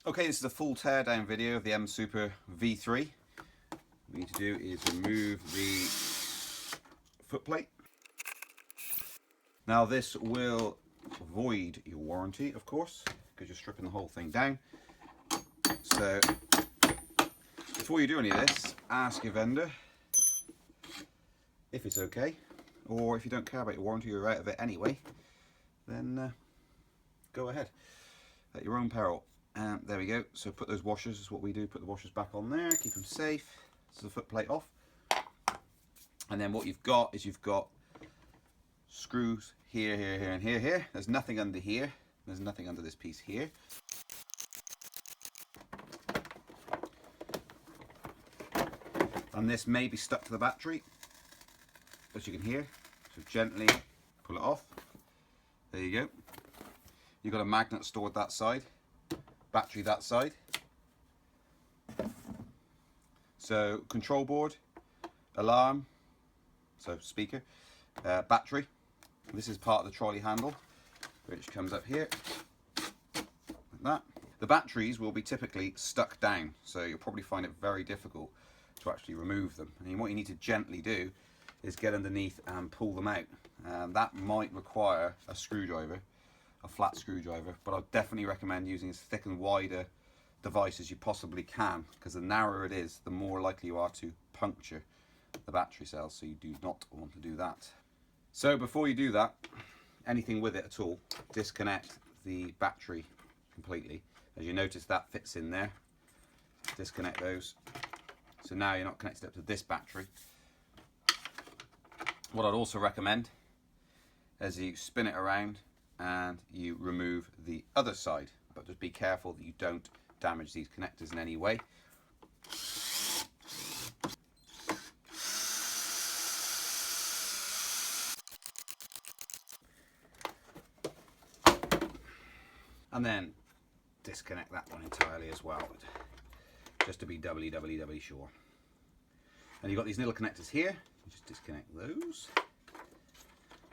Okay, this is a full teardown video of the Msuper V3. What we need to do is remove the footplate. Now this will void your warranty, of course, because you're stripping the whole thing down. So before you do any of this, ask your vendor if it's okay, or if you don't care about your warranty, you're out of it anyway, then go ahead at your own peril. There we go. So put those washers, is what we do, put the washers back on there, keep them safe. This is the foot plate off. And then what you've got is you've got screws here, here, here, and here, here. There's nothing under here. There's nothing under this piece here. And this may be stuck to the battery, as you can hear. So gently pull it off. There you go. You've got a magnet stored that side, battery that side. So control board, alarm, so speaker, battery. This is part of the trolley handle, which comes up here, like that. The batteries will be typically stuck down, so you'll probably find it very difficult to actually remove them. And what you need to gently do is get underneath and pull them out. That might require a screwdriver, a flat screwdriver, but I'd definitely recommend using as thick and wider device as you possibly can, because the narrower it is, the more likely you are to puncture the battery cells, so you do not want to do that. So before you do that, anything with it at all, disconnect the battery completely. As you notice, that fits in there. Disconnect those. So now you're not connected up to this battery. What I'd also recommend is you spin it around and you remove the other side, but just be careful that you don't damage these connectors in any way. And then disconnect that one entirely as well, just to be doubly sure. And you've got these little connectors here, you just disconnect those.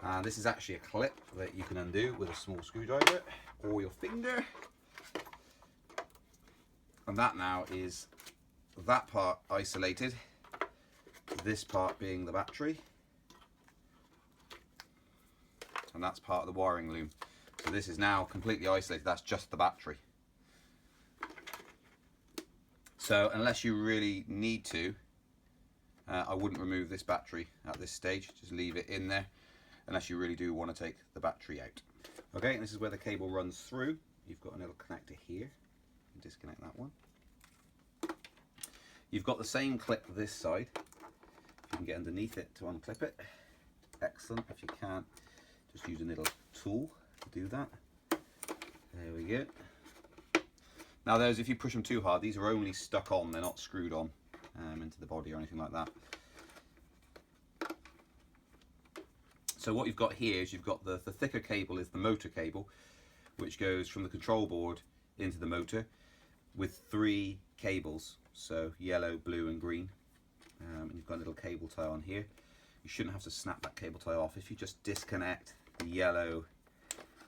And this is actually a clip that you can undo with a small screwdriver or your finger. And that now is that part isolated, this part being the battery, and that's part of the wiring loom. So this is now completely isolated, that's just the battery. So unless you really need to, I wouldn't remove this battery at this stage, just leave it in there, unless you really do want to take the battery out. Okay, and this is where the cable runs through. You've got a little connector here, disconnect that one. You've got the same clip this side. You can get underneath it to unclip it. Excellent. If you can't, just use a little tool to do that. There we go. Now those, if you push them too hard, these are only stuck on, they're not screwed on into the body or anything like that. So what you've got here is you've got the thicker cable is the motor cable, which goes from the control board into the motor with 3 cables, so yellow, blue and green. And you've got a little cable tie on here. You shouldn't have to snap that cable tie off. If you just disconnect the yellow,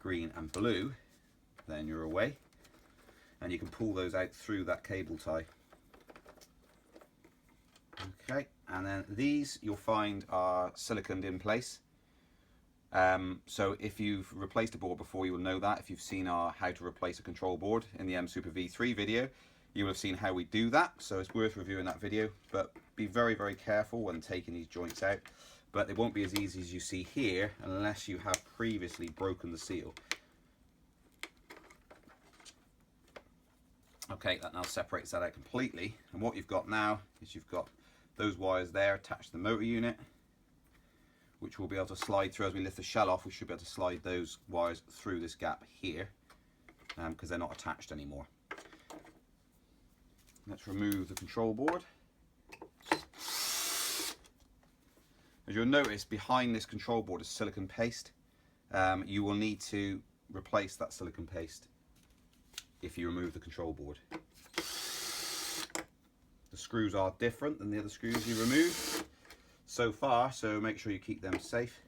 green and blue, then you're away. And you can pull those out through that cable tie. Okay, and then these you'll find are siliconed in place. So if you've replaced a board before, you will know that. If you've seen our how to replace a control board in the Msuper V3 video, you will have seen how we do that. So it's worth reviewing that video, but be very, very careful when taking these joints out. But it won't be as easy as you see here unless you have previously broken the seal. Okay, that now separates that out completely. And what you've got now is you've got those wires there attached to the motor unit, which we'll be able to slide through as we lift the shell off. We should be able to slide those wires through this gap here because they're not attached anymore. Let's remove the control board. As you'll notice, behind this control board is silicone paste. You will need to replace that silicone paste if you remove the control board. The screws are different than the other screws you remove so far, so make sure you keep them safe.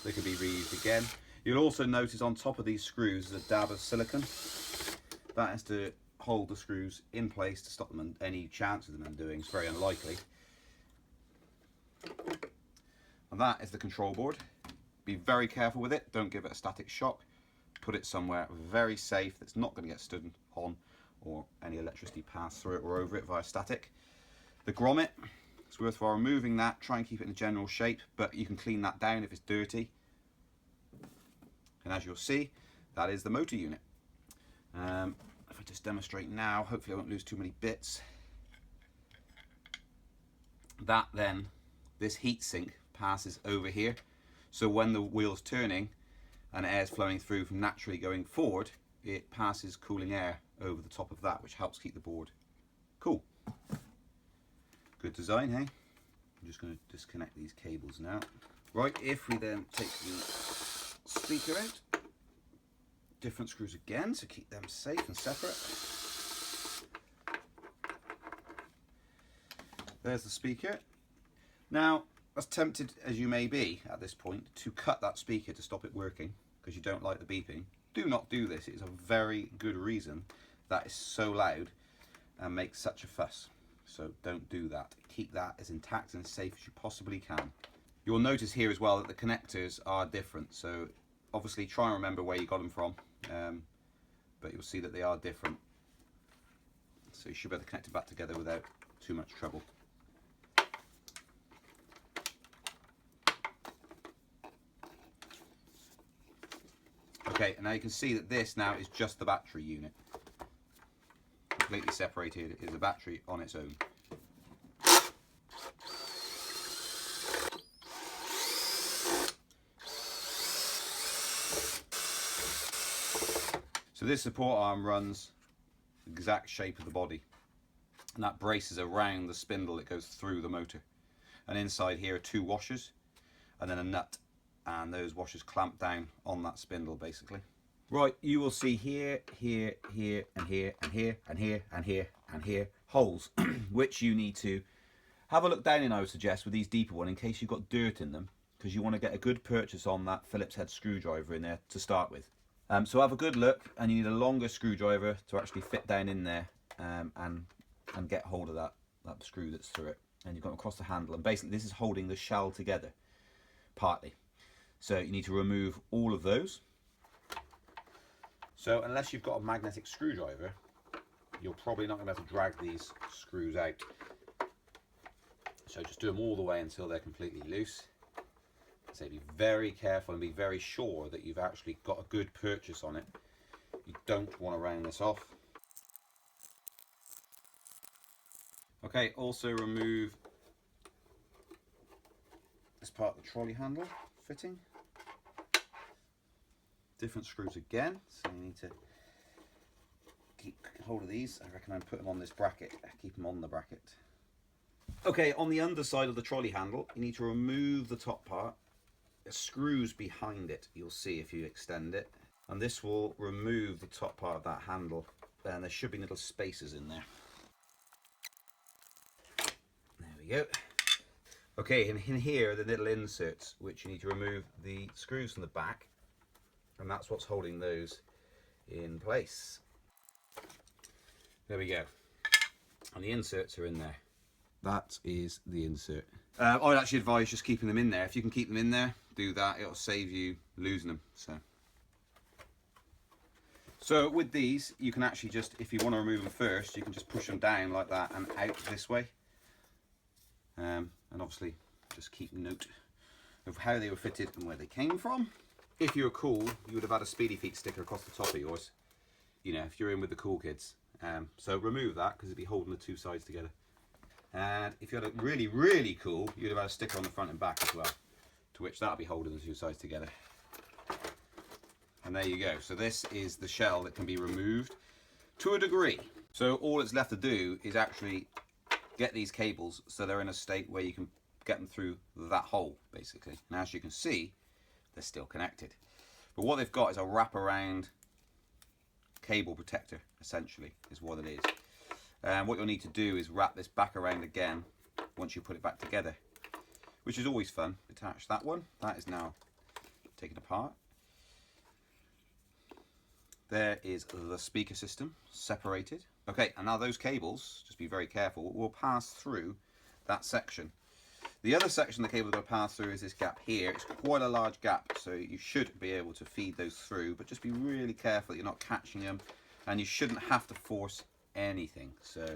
They can be reused again. You'll also notice on top of these screws is a dab of silicone. That is to hold the screws in place to stop them, any chance of them undoing. It's very unlikely. And that is the control board. Be very careful with it, don't give it a static shock. Put it somewhere very safe that's not going to get stood on or any electricity pass through it or over it via static. The grommet, it's worthwhile removing that, try and keep it in the general shape, but you can clean that down if it's dirty. And as you'll see, that is the motor unit. If I just demonstrate now, hopefully I won't lose too many bits. That then, this heat sink passes over here, so when the wheel's turning and air's flowing through from naturally going forward, it passes cooling air over the top of that, which helps keep the board cool. Good design, hey? I'm just going to disconnect these cables now. Right, if we then take the speaker out, different screws again to keep them safe and separate. There's the speaker. Now, as tempted as you may be at this point to cut that speaker to stop it working because you don't like the beeping, do not do this. It is a very good reason that is so loud and makes such a fuss. So don't do that. Keep that as intact and safe as you possibly can. You'll notice here as well that the connectors are different. So obviously try and remember where you got them from, but you'll see that they are different. So you should be able to connect it back together without too much trouble. Okay, and now you can see that this now is just the battery unit. Completely separated is a battery on its own. So this support arm runs the exact shape of the body, and that braces around the spindle that goes through the motor. And inside here are two washers and then a nut, and those washers clamp down on that spindle basically. Right, you will see here, here, here, and here, and here, and here, and here, and here, holes, which you need to have a look down in, I would suggest, with these deeper ones in case you've got dirt in them, because you want to get a good purchase on that Phillips head screwdriver in there to start with. So have a good look, and you need a longer screwdriver to actually fit down in there and get hold of that screw that's through it. And you've got across the handle, and basically this is holding the shell together, partly. So you need to remove all of those. So unless you've got a magnetic screwdriver, you're probably not going to be able to drag these screws out. So just do them all the way until they're completely loose. So be very careful and be very sure that you've actually got a good purchase on it. You don't want to round this off. Okay, also remove this part of the trolley handle fitting. Different screws again, so you need to keep hold of these. I recommend put them on this bracket, keep them on the bracket. Okay, on the underside of the trolley handle, you need to remove the top part. The screws behind it, you'll see if you extend it, and this will remove the top part of that handle, and there should be little spacers in there. There we go. Okay, and in here are the little inserts, which you need to remove the screws from the back, and that's what's holding those in place. There we go. And the inserts are in there. That is the insert. I would actually advise just keeping them in there. If you can keep them in there, do that. It'll save you losing them. So with these, you can actually just, if you want to remove them first, you can just push them down like that and out this way. And obviously just keep note of how they were fitted and where they came from. If you were cool, you would have had a Speedy Feet sticker across the top of yours, you know, if you're in with the cool kids. So remove that because it'd be holding the two sides together. And if you had a really, really cool, you'd have had a sticker on the front and back as well, to which that'll be holding the two sides together. And there you go. So this is the shell that can be removed to a degree. So all it's left to do is actually get these cables so they're in a state where you can get them through that hole, basically. And as you can see, they're still connected. But what they've got is a wraparound cable protector, essentially, is what it is. And what you'll need to do is wrap this back around again once you put it back together, which is always fun. Attach that one. That is now taken apart. There is the speaker system separated. Okay, and now those cables, just be very careful, will pass through that section. The other section the cable is going to pass through is this gap here. It's quite a large gap, so you should be able to feed those through, but just be really careful that you're not catching them, and you shouldn't have to force anything. So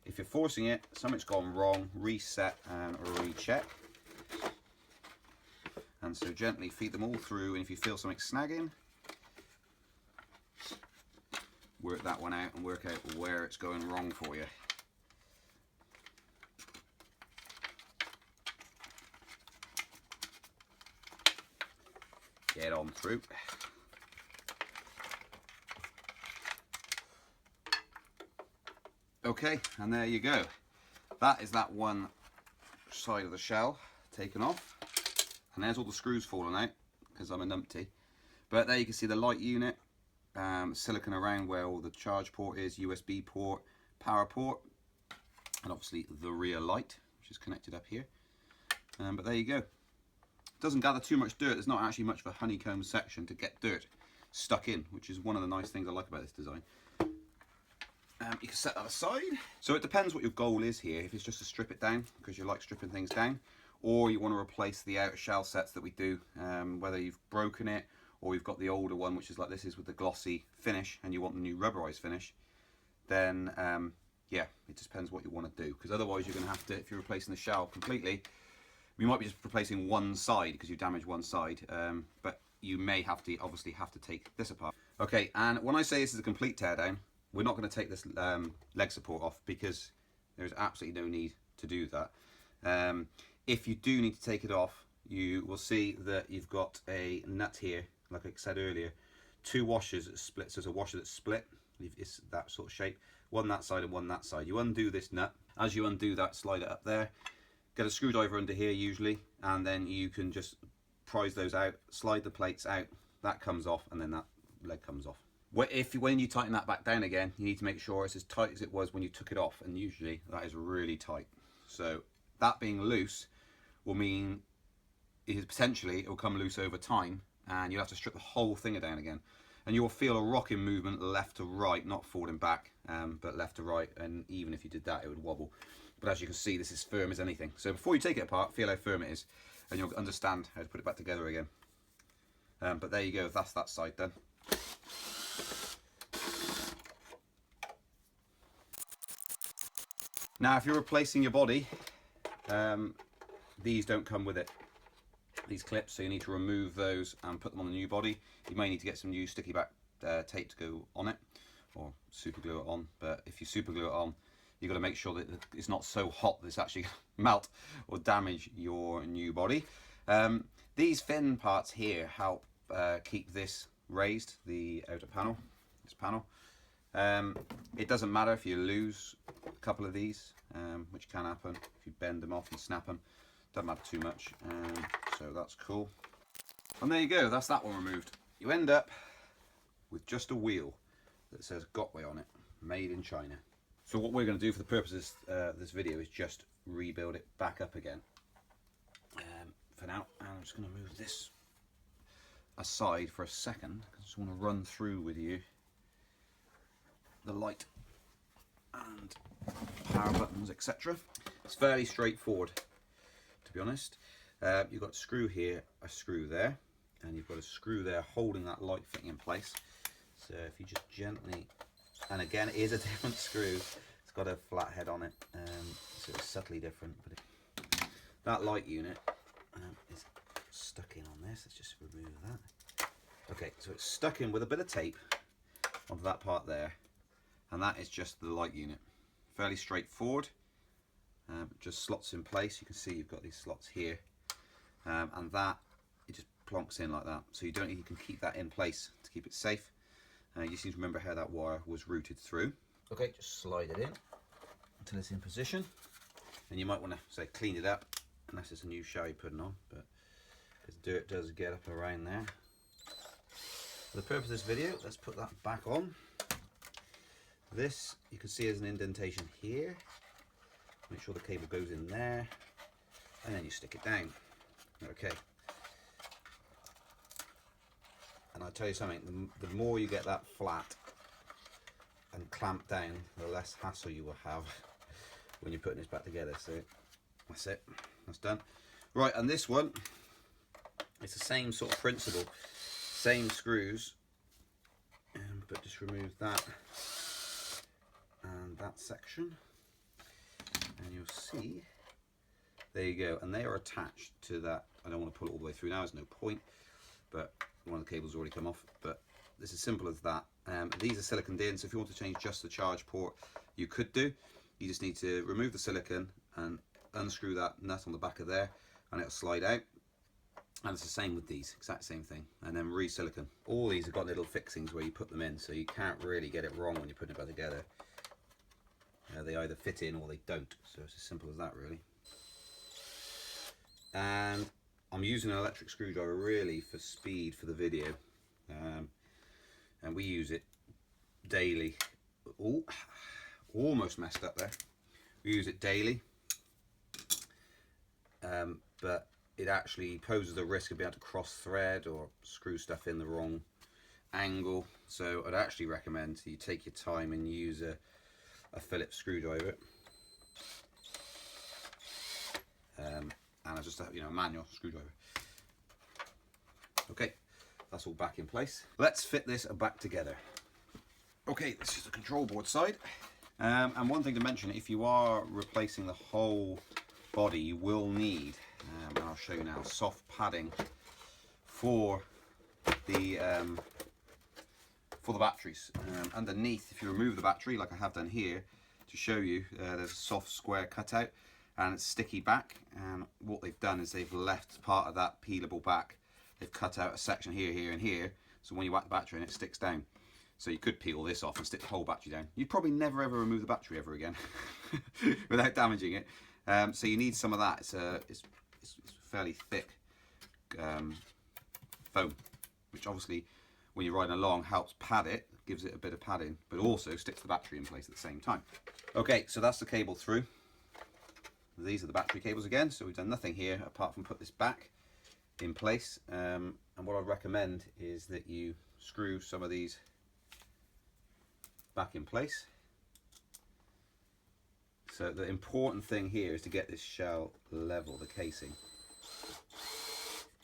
if you're forcing it, something's gone wrong, reset and recheck. And so gently feed them all through, and if you feel something snagging, work that one out and work out where it's going wrong for you. Get on through. Okay, and there you go. That is that one side of the shell taken off. And there's all the screws falling out because I'm a numpty. But there you can see the light unit, silicone around where all the charge port is, USB port, power port, and obviously the rear light, which is connected up here. But there you go. It doesn't gather too much dirt. There's not actually much of a honeycomb section to get dirt stuck in, which is one of the nice things I like about this design. You can set that aside. So it depends what your goal is here. If it's just to strip it down, because you like stripping things down, or you want to replace the outer shell sets that we do, whether you've broken it, or you've got the older one, which is like this is with the glossy finish, and you want the new rubberized finish, then yeah, it just depends what you want to do. Because otherwise you're going to have to, if you're replacing the shell completely, you might be just replacing one side because you damaged one side, but you may have to obviously have to take this apart. Okay, and when I say this is a complete teardown, we're not going to take this leg support off because there's absolutely no need to do that. If you do need to take it off, you will see that you've got a nut here, like I said earlier, two washers that split. So there's a washer that's split, it's that sort of shape, one that side and one that side. You undo this nut. As you undo that, slide it up there. Get a screwdriver under here usually, and then you can just prise those out, slide the plates out, that comes off, and then that leg comes off. When you tighten that back down again, you need to make sure it's as tight as it was when you took it off, and usually that is really tight. So that being loose will mean potentially it will come loose over time, and you'll have to strip the whole thing down again. And you will feel a rocking movement left to right, not falling back, but left to right, and even if you did that, it would wobble. But as you can see, this is firm as anything. So before you take it apart, feel how firm it is, and you'll understand how to put it back together again. But there you go, that's that side done. Now, if you're replacing your body, these don't come with it, these clips, so you need to remove those and put them on the new body. You may need to get some new sticky back tape to go on it, or super glue it on. But if you super glue it on, you've got to make sure that it's not so hot that it's actually going to melt or damage your new body. These fin parts here help keep this raised, the outer panel, this panel. It doesn't matter if you lose a couple of these, which can happen if you bend them off and snap them. Doesn't matter too much, so that's cool. And there you go, that's that one removed. You end up with just a wheel that says Gotway on it, made in China. So what we're going to do for the purposes of this video is just rebuild it back up again. For now, I'm just going to move this aside for a second, because I just want to run through with you the light and power buttons, etc. It's fairly straightforward, to be honest. You've got a screw here, a screw there, and you've got a screw there holding that light fitting in place. So if you just gently, and again, it is a different screw. It's got a flat head on it, so it's subtly different. But that light unit is stuck in on this. Let's just remove that. Okay, so it's stuck in with a bit of tape onto that part there, and that is just the light unit. Fairly straightforward. Just slots in place. You can see you've got these slots here, and that it just plonks in like that. So you can keep that in place to keep it safe. You just need to remember how that wire was routed through. Okay, just slide it in until it's in position, and you might want to say clean it up, unless it's a new shell you're putting on, but because dirt does get up around there. For the purpose of this video, let's put that back on. This you can see there's an indentation here. Make sure the cable goes in there, and then you stick it down. Okay. And I tell you something, the more you get that flat and clamped down, the less hassle you will have when you're putting this back together. So that's it, that's done. Right, and this one, it's the same sort of principle, same screws, but just remove that and that section, and you'll see, there you go, and they are attached to that. I don't want to pull it all the way through now, there's no point, but one of the cables already come off, but it's as simple as that. These are siliconed in, so if you want to change just the charge port, you could do. You just need to remove the silicone and unscrew that nut on the back of there, and it'll slide out. And it's the same with these, exact same thing. And then re-silicone. All these have got little fixings where you put them in, so you can't really get it wrong when you're putting it back together. They either fit in or they don't, so it's as simple as that, really. And I'm using an electric screwdriver really for speed for the video, and we use it daily. Ooh, almost messed up there. We use it daily, but it actually poses a risk of being able to cross thread or screw stuff in the wrong angle. So I'd actually recommend you take your time and use a Phillips screwdriver, and just a manual screwdriver. Okay, that's all back in place. Let's fit this back together. Okay, this is the control board side. And one thing to mention, if you are replacing the whole body, you will need, and I'll show you now, soft padding for the batteries. Underneath, if you remove the battery, like I have done here, to show you, there's a soft square cutout, and it's sticky back. And what they've done is they've left part of that peelable back. They've cut out a section here, here, and here, so when you whack the battery in, it sticks down. So you could peel this off and stick the whole battery down. You'd probably never ever remove the battery ever again without damaging it. So you need some of that. It's fairly thick foam, which obviously when you're riding along helps pad it, gives it a bit of padding, but also sticks the battery in place at the same time. Okay, so that's the cable through. These are the battery cables again, so we've done nothing here apart from put this back in place. And what I'd recommend is that you screw some of these back in place. So the important thing here is to get this shell level, the casing,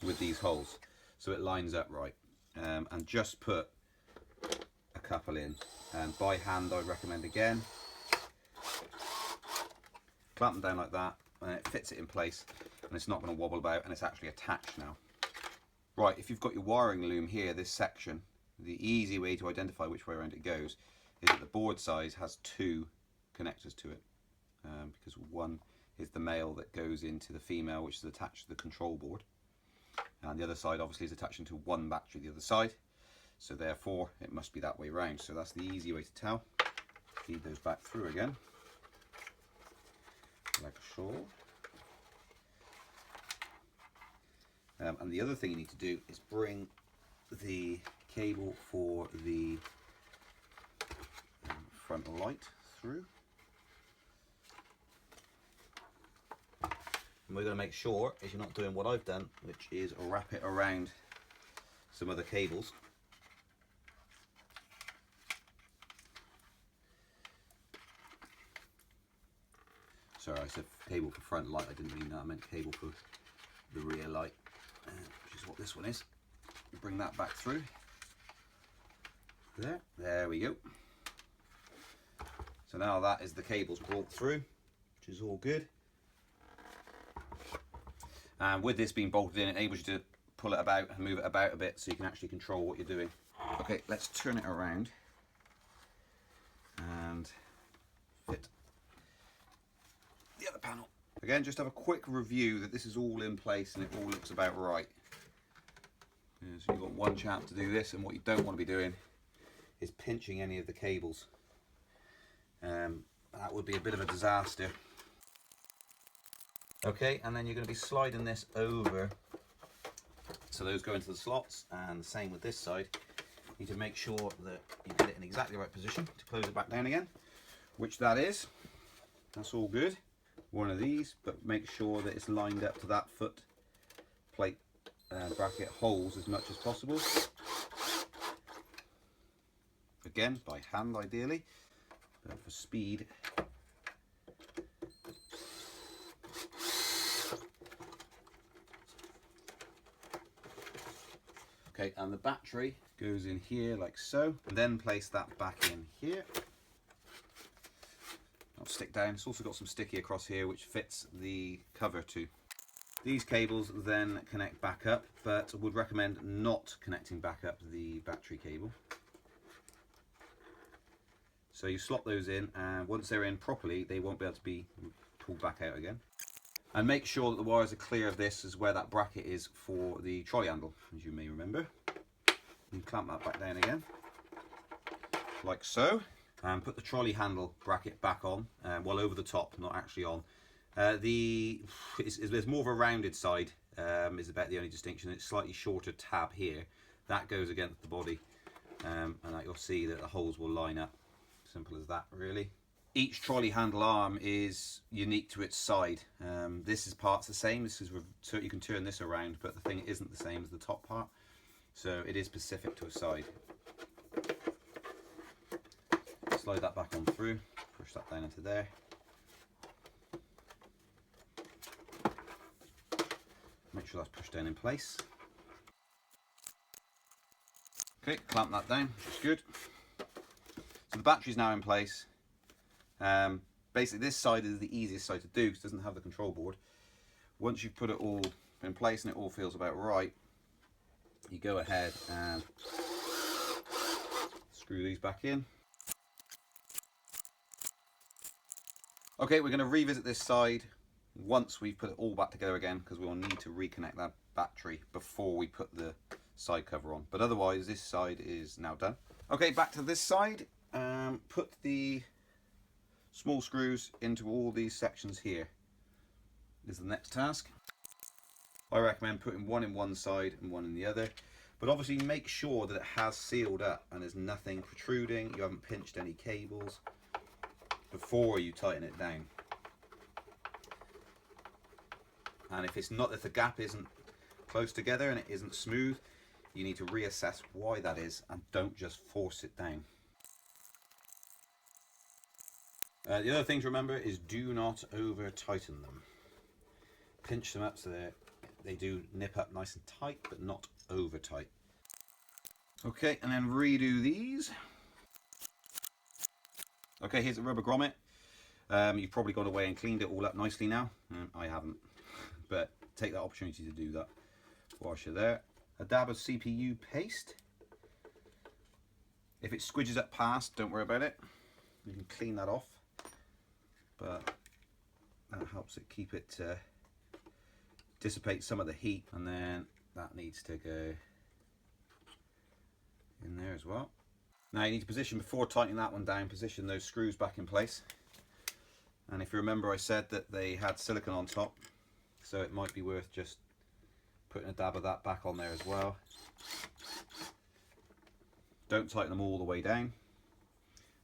with these holes, so it lines up right. And just put a couple in, and by hand I'd recommend again. Clamp them down like that, and it fits it in place, and it's not going to wobble about, and it's actually attached now. Right, if you've got your wiring loom here, this section, the easy way to identify which way around it goes is that the board size has two connectors to it, because one is the male that goes into the female, which is attached to the control board, and the other side obviously is attached into one battery the other side, so therefore it must be that way round. So that's the easy way to tell. Feed those back through again like a shawl. And the other thing you need to do is bring the cable for the front light through. And we're going to make sure is you're not doing what I've done, which is wrap it around some other cables. Sorry, I said cable for front light, I didn't mean that, I meant cable for the rear light, which is what this one is. Bring that back through. There we go. So now that is the cables brought through, which is all good. And with this being bolted in, it enables you to pull it about and move it about a bit so you can actually control what you're doing. Okay, let's turn it around and fit the other panel. Again, just have a quick review that this is all in place and it all looks about right. So you've got one chance to do this, and what you don't want to be doing is pinching any of the cables. That would be a bit of a disaster. Okay, and then you're going to be sliding this over so those go into the slots, and the same with this side. You need to make sure that you get it in exactly the right position to close it back down again, which that is. That's all good. One of these, but make sure that it's lined up to that foot plate bracket holes as much as possible. again by hand ideally, but for speed. Okay, and the battery goes in here like so, and then place that back in here. I'll stick down. It's also got some sticky across here which fits the cover too. These cables then connect back up, but would recommend not connecting back up the battery cable. So you slot those in, and once they're in properly, they won't be able to be pulled back out again. And make sure that the wires are clear of this, is where that bracket is for the trolley handle, as you may remember. You clamp that back down again, like so, and put the trolley handle bracket back on, well over the top, not actually on. There's more of a rounded side, is about the only distinction. It's slightly shorter tab here. That goes against the body, and you'll see that the holes will line up. Simple as that, really. Each trolley handle arm is unique to its side. This is part's the same. This is so you can turn this around, but the thing isn't the same as the top part. So it is specific to a side. Slide that back on through. Push that down into there. Make sure that's pushed down in place. Okay, clamp that down, which is good. So the battery's now in place. Basically this side is the easiest side to do because it doesn't have the control board. Once you've put it all in place and it all feels about right, you go ahead and screw these back in. Okay, we're going to revisit this side once we've put it all back together again, because we'll need to reconnect that battery before we put the side cover on. But otherwise this side is now done. Okay, back to this side. Put the small screws into all these sections here is the next task. I recommend putting one in one side and one in the other, but obviously make sure that it has sealed up and there's nothing protruding, you haven't pinched any cables before you tighten it down. And if the gap isn't close together and it isn't smooth, you need to reassess why that is and don't just force it down. The other thing to remember is do not over tighten them. Pinch them up so they do nip up nice and tight, but not over tight. Okay, and then redo these. Okay, here's a rubber grommet. You've probably got away and cleaned it all up nicely now. I haven't, but take that opportunity to do that whilst you're there. A dab of CPU paste. If it squidges up past, don't worry about it. You can clean that off, but that helps it keep it dissipate some of the heat, and then that needs to go in there as well. Now you need to position, before tightening that one down, position those screws back in place. And if you remember, I said that they had silicone on top, so it might be worth just putting a dab of that back on there as well. Don't tighten them all the way down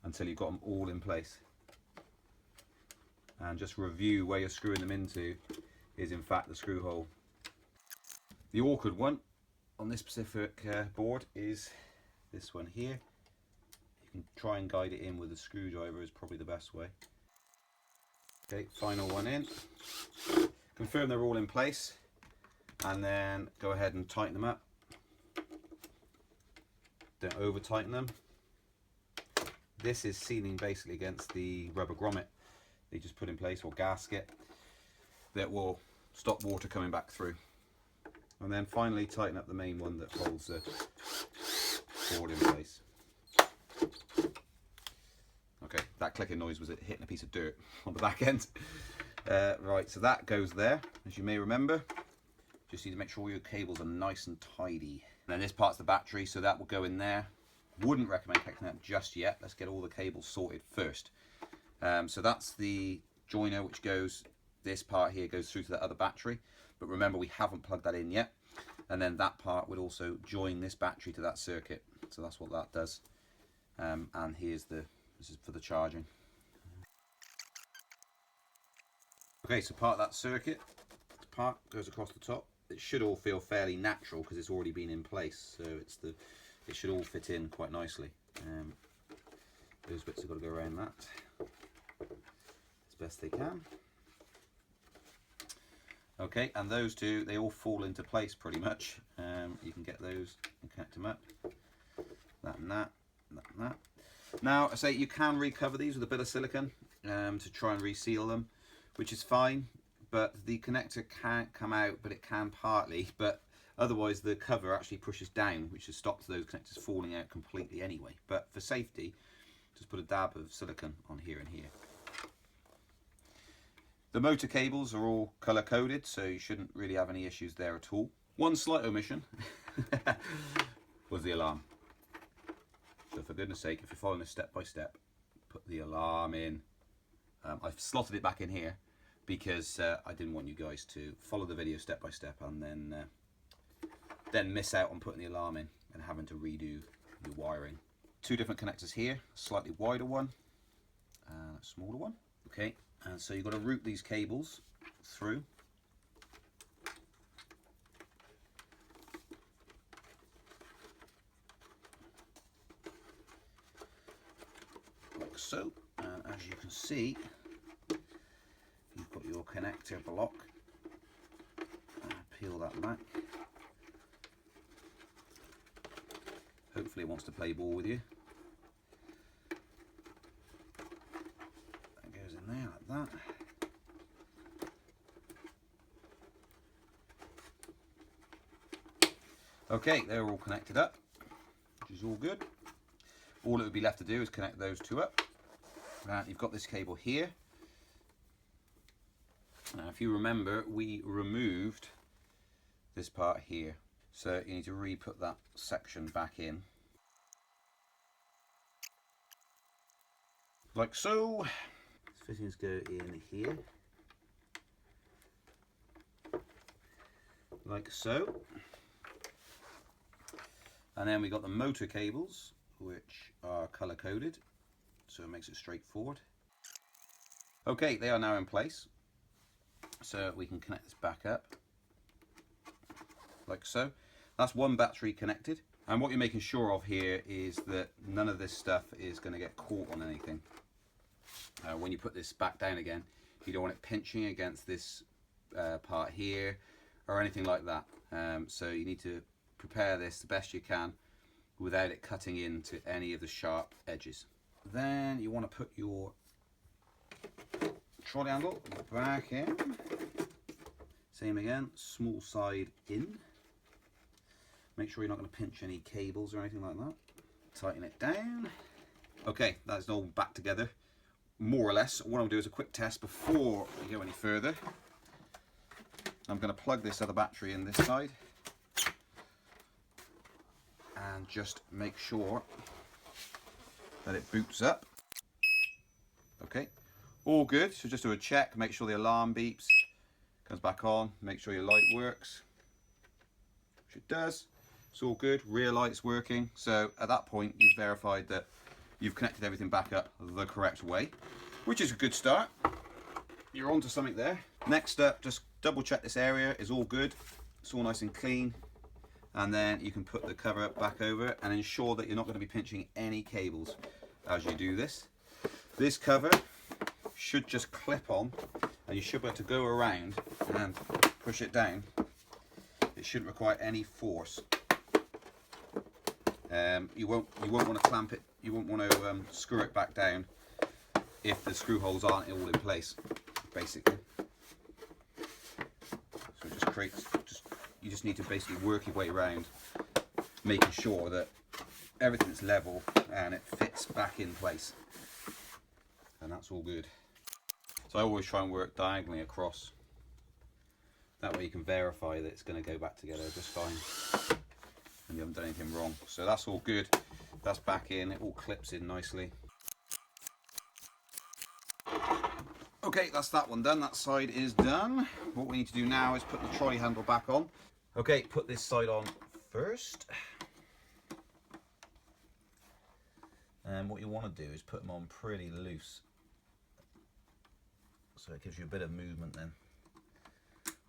until you've got them all in place. And just review where you're screwing them into is in fact the screw hole. The awkward one on this specific board is this one here. You can try and guide it in with a screwdriver, is probably the best way. Okay, final one in. Confirm they're all in place and then go ahead and tighten them up. Don't over tighten them. This is sealing basically against the rubber grommet they just put in place, or gasket, that will stop water coming back through. And then finally tighten up the main one that holds the board in place. Okay, that clicking noise was it hitting a piece of dirt on the back end. Right, so that goes there, as you may remember. Just need to make sure your cables are nice and tidy. And then this part's the battery, so that will go in there. Wouldn't recommend connecting that just yet. Let's get all the cables sorted first. So that's the joiner, which goes, this part here goes through to that other battery. But remember, we haven't plugged that in yet. And then that part would also join this battery to that circuit. So that's what that does. And here's this is for the charging. Okay, so part of that circuit, this part goes across the top. It should all feel fairly natural because it's already been in place. So it should all fit in quite nicely. Those bits have got to go around that as best they can. Okay, and those two, they all fall into place pretty much. You can get those and connect them up. That and that, that and that. Now, I say you can recover these with a bit of silicone to try and reseal them, which is fine, but the connector can't come out, but it can partly, but otherwise the cover actually pushes down, which has stopped those connectors falling out completely anyway. But for safety, just put a dab of silicone on here and here. The motor cables are all colour coded, so you shouldn't really have any issues there at all. One slight omission was the alarm. So for goodness sake, if you're following this step by step, put the alarm in. I've slotted it back in here because I didn't want you guys to follow the video step by step and then miss out on putting the alarm in and having to redo the wiring. Two different connectors here, a slightly wider one and a smaller one. Okay, and so you've got to route these cables through. Like so, and as you can see, you've got your connector block. Peel that back. Hopefully it wants to play ball with you. That goes in there like that. Okay, they're all connected up, which is all good. All it would be left to do is connect those two up. You've got this cable here. Now, if you remember, we removed this part here, so you need to re-put that section back in, like so. Fittings go in here, like so. And then we got the motor cables, which are color coded, so it makes it straightforward. Okay, they are now in place, so we can connect this back up like so. That's one battery connected, and what you're making sure of here is that none of this stuff is going to get caught on anything. When you put this back down again, you don't want it pinching against this part here or anything like that. So you need to prepare this the best you can without it cutting into any of the sharp edges. Then you want to put your trolley handle back in. Same again, small side in. Make sure you're not going to pinch any cables or anything like that. Tighten it down. Okay, that's all back together, more or less. What I'm going to do is a quick test before we go any further. I'm going to plug this other battery in this side and just make sure that it boots up. Okay, all good. So just do a check, make sure the alarm beeps, comes back on, make sure your light works, which it does. It's all good, rear light's working. So at that point you've verified that you've connected everything back up the correct way, which is a good start. You're onto something there. Next up, just double check this area is all good, it's all nice and clean, and then you can put the cover up back over it and ensure that you're not going to be pinching any cables as you do this. This cover should just clip on, and you should be able to go around and push it down. It shouldn't require any force. You won't want to clamp it. You won't want to screw it back down if the screw holes aren't all in place, basically. So it just creates. You just need to basically work your way around, making sure that everything's level and it fits back in place, and that's all good. So I always try and work diagonally across. That way you can verify that it's going to go back together just fine and you haven't done anything wrong. So that's all good. That's back in. It all clips in nicely. Okay, that's that one done. That side is done. What we need to do now is put the trolley handle back on. Okay, put this side on first. And what you want to do is put them on pretty loose, so it gives you a bit of movement then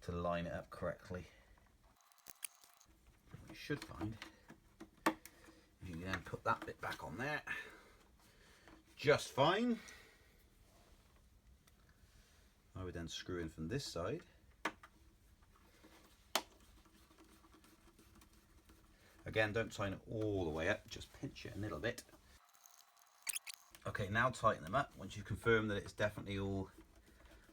to line it up correctly. What you should find, you can then put that bit back on there, just fine. I would then screw in from this side. Again, don't tighten it all the way up, just pinch it a little bit. Okay, now tighten them up once you've confirmed that it's definitely all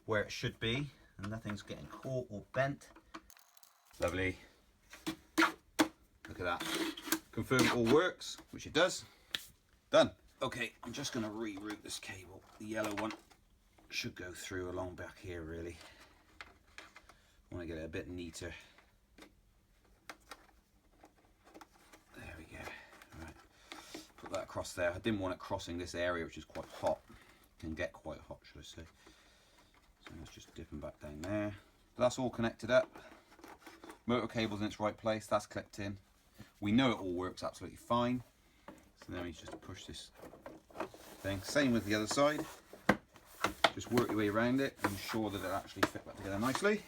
where it should be and nothing's getting caught or bent. Lovely. Look at that. Confirm it all works, which it does. Done. Okay, I'm just going to reroute this cable. The yellow one should go through along back here, really. I want to get it a bit neater. There we go. All right. Put that across there. I didn't want it crossing this area, which is quite hot. It can get quite hot, should I say. So let's just dip them back down there. So that's all connected up. Motor cable's in its right place. That's clipped in. We know it all works absolutely fine. So now you just push this thing. Same with the other side. Just work your way around it and ensure that it actually fit back together nicely.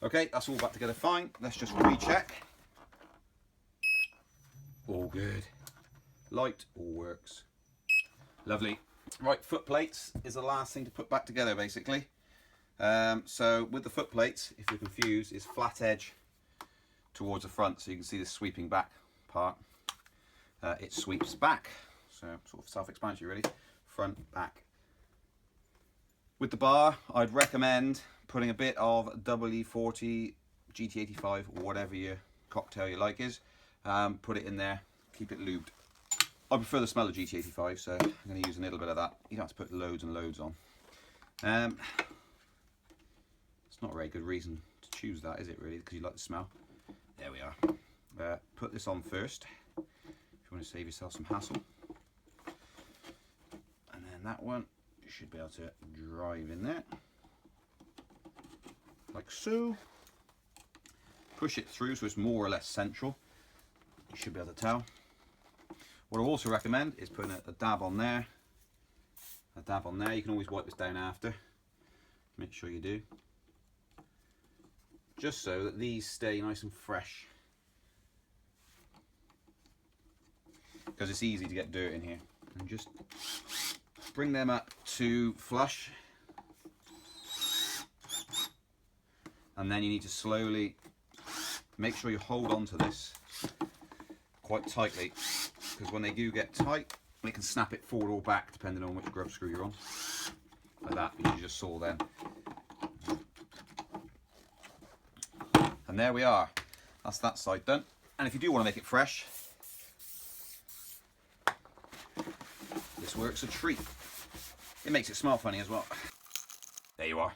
Okay, that's all back together fine. Let's just recheck. All good. Light all works. Lovely. Right, foot plates is the last thing to put back together, basically. So with the foot plates, if you're confused, it's flat edge towards the front, so you can see the sweeping back part. It sweeps back, so sort of self-explanatory really, front, back. With the bar, I'd recommend putting a bit of WD-40, GT85, or whatever your cocktail you like is. Put it in there, keep it lubed. I prefer the smell of GT85, so I'm going to use a little bit of that. You don't have to put loads and loads on. It's not a very good reason to choose that, is it really? Because you like the smell. There we are. Put this on first, if you want to save yourself some hassle. And then that one, you should be able to drive in there. Like so. Push it through so it's more or less central. You should be able to tell. What I also recommend is putting a dab on there. A dab on there. You can always wipe this down after. Make sure you do. Just so that these stay nice and fresh. Because it's easy to get dirt in here. And just bring them up to flush. And then you need to slowly make sure you hold on to this quite tightly. Because when they do get tight, you can snap it forward or back depending on which grub screw you're on. Like that, which you just saw then. And there we are. That's that side done. And if you do want to make it fresh, this works a treat. It makes it smell funny as well. There you are.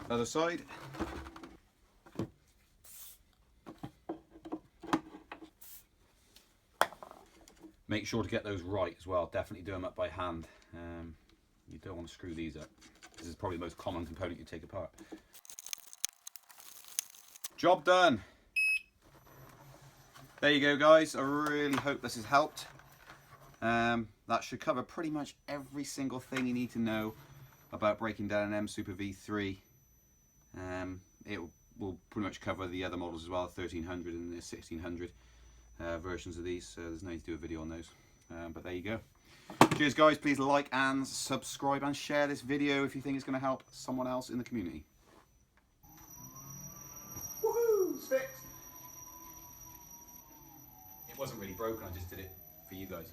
Other side. Make sure to get those right as well. Definitely do them up by hand. You don't want to screw these up. This is probably the most common component you take apart. Job done. There you go, guys. I really hope this has helped. That should cover pretty much every single thing you need to know about breaking down an Msuper V3. It will pretty much cover the other models as well, 1300 and the 1600 versions of these, so there's no need to do a video on those. But there you go. Cheers, guys. Please like and subscribe and share this video if you think it's going to help someone else in the community. Woohoo! It's fixed. It wasn't really broken, I just did it for you guys.